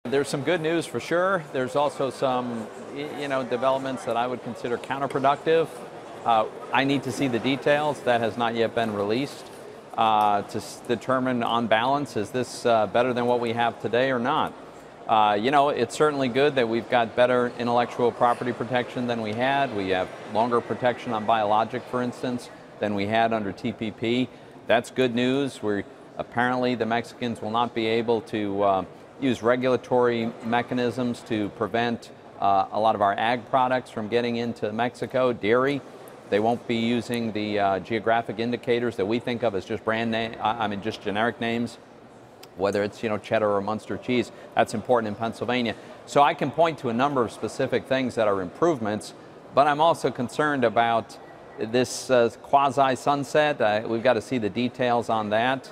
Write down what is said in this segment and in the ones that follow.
There's some good news for sure. There's also some, developments that I would consider counterproductive. I need to see the details. That has not yet been released to determine on balance, is this better than what we have today or not? It's certainly good that we've got better intellectual property protection than we had. We have longer protection on biologic, for instance, than we had under TPP. That's good news. Apparently the Mexicans will not be able to use regulatory mechanisms to prevent a lot of our ag products from getting into Mexico. Dairy, they won't be using the geographic indicators that we think of as just just generic names, whether it's cheddar or Munster cheese. That's important in Pennsylvania. So I can point to a number of specific things that are improvements, but I'm also concerned about this quasi-sunset. We've got to see the details on that.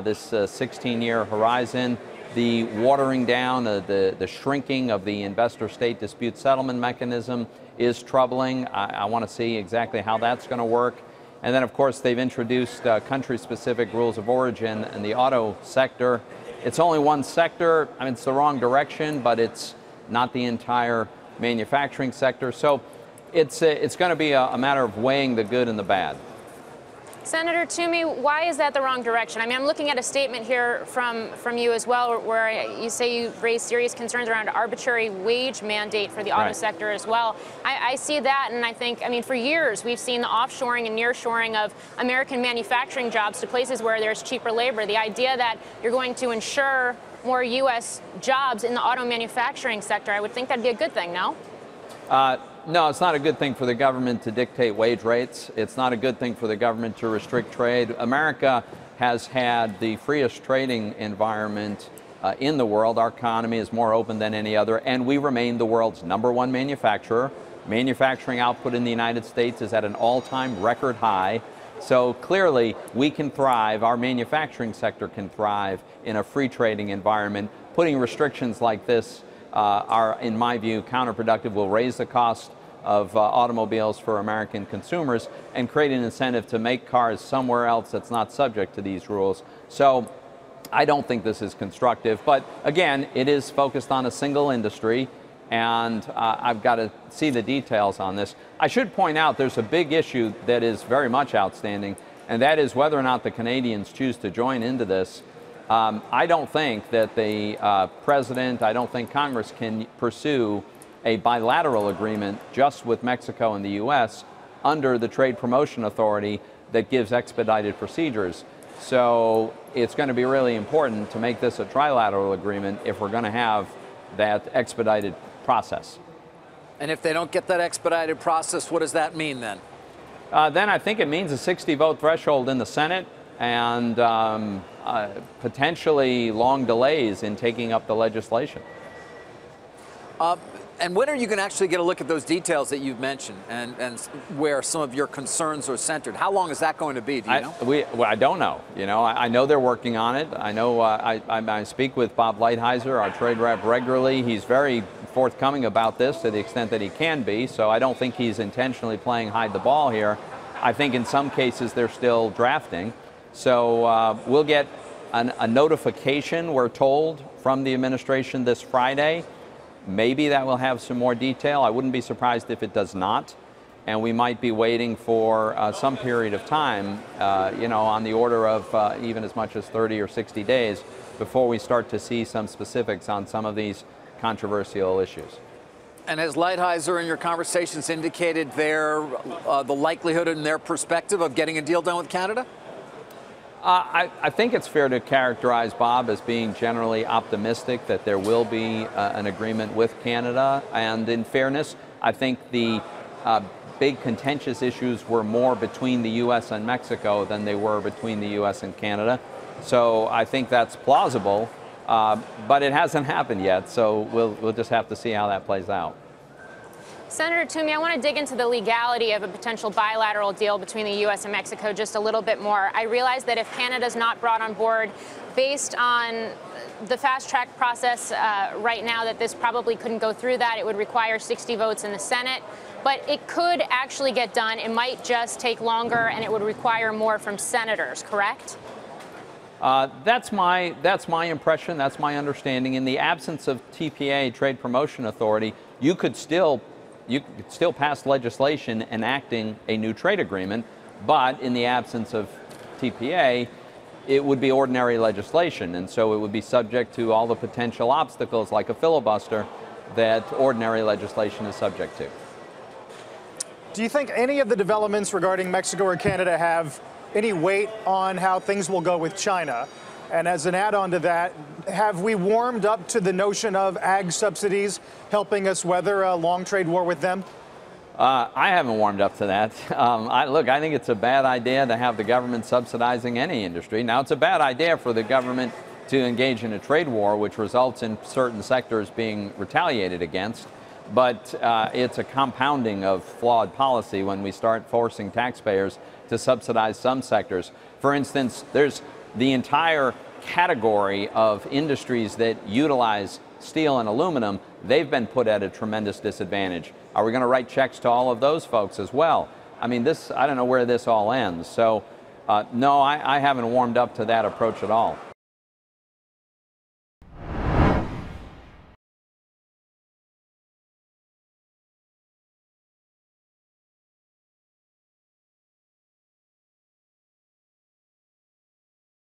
This 16-year horizon, the watering down, the shrinking of the investor-state dispute settlement mechanism is troubling. I want to see exactly how that's going to work. And then, of course, they've introduced country-specific rules of origin in the auto sector. It's only one sector. I mean, it's the wrong direction, but it's not the entire manufacturing sector. So it's going to be a matter of weighing the good and the bad. Senator Toomey, why is that the wrong direction? I mean, I'm looking at a statement here from you as well, where you say you raise serious concerns around arbitrary wage mandate for the auto sector as well. I see that, and I think, for years we've seen the offshoring and nearshoring of American manufacturing jobs to places where there's cheaper labor. The idea that you're going to ensure more U.S. jobs in the auto manufacturing sector, I would think that'd be a good thing, no? No, it's not a good thing for the government to dictate wage rates. It's not a good thing for the government to restrict trade. America has had the freest trading environment in the world. Our economy is more open than any other, and we remain the world's #1 manufacturer. Manufacturing output in the United States is at an all-time record high. So clearly, we can thrive, our manufacturing sector can thrive in a free trading environment. Putting restrictions like this are, in my view, counterproductive, will raise the cost of automobiles for American consumers and create an incentive to make cars somewhere else that's not subject to these rules. So I don't think this is constructive. But again, it is focused on a single industry, and I've got to see the details on this. I should point out there's a big issue that is very much outstanding, and that is whether or not the Canadians choose to join into this. I don't think that the president, I don't think Congress can pursue a bilateral agreement just with Mexico and the U.S. under the Trade Promotion Authority that gives expedited procedures. So it's going to be really important to make this a trilateral agreement if we're going to have that expedited process. And if they don't get that expedited process, what does that mean then? Then I think it means a 60-vote threshold in the Senate and potentially long delays in taking up the legislation. And when are you going to actually get a look at those details that you've mentioned and where some of your concerns are centered? How long is that going to be? Do you know? I don't know. I know they're working on it. I know I speak with Bob Lighthizer, our trade rep, regularly. He's very forthcoming about this to the extent that he can be. So I don't think he's intentionally playing hide the ball here. I think in some cases they're still drafting. So we'll get a notification, we're told, from the administration this Friday. Maybe that will have some more detail. I wouldn't be surprised if it does not. And we might be waiting for some period of time, on the order of even as much as 30 or 60 days before we start to see some specifics on some of these controversial issues. And has Lighthizer in your conversations indicated the likelihood in their perspective of getting a deal done with Canada? I think it's fair to characterize Bob as being generally optimistic that there will be an agreement with Canada. And in fairness, I think the big contentious issues were more between the U.S. and Mexico than they were between the U.S. and Canada. So I think that's plausible, but it hasn't happened yet. So we'll just have to see how that plays out. Senator Toomey, I want to dig into the legality of a potential bilateral deal between the U.S. and Mexico just a little bit more. I realize that if Canada's not brought on board based on the fast-track process right now, that this probably couldn't go through that. It would require 60 votes in the Senate. But it could actually get done. It might just take longer, and it would require more from senators, correct? That's my impression. That's my understanding. In the absence of TPA, Trade Promotion Authority, you could still pass legislation enacting a new trade agreement, but in the absence of TPA, it would be ordinary legislation, and so it would be subject to all the potential obstacles like a filibuster that ordinary legislation is subject to. Do you think any of the developments regarding Mexico or Canada have any weight on how things will go with China? And as an add-on to that, have we warmed up to the notion of ag subsidies helping us weather a long trade war with them? I haven't warmed up to that. Look, I think it's a bad idea to have the government subsidizing any industry. Now, it's a bad idea for the government to engage in a trade war, which results in certain sectors being retaliated against. But it's a compounding of flawed policy when we start forcing taxpayers to subsidize some sectors. For instance, there's the entire category of industries that utilize steel and aluminum. They've been put at a tremendous disadvantage. Are we going to write checks to all of those folks as well? I mean, I don't know where this all ends. So, no, I haven't warmed up to that approach at all.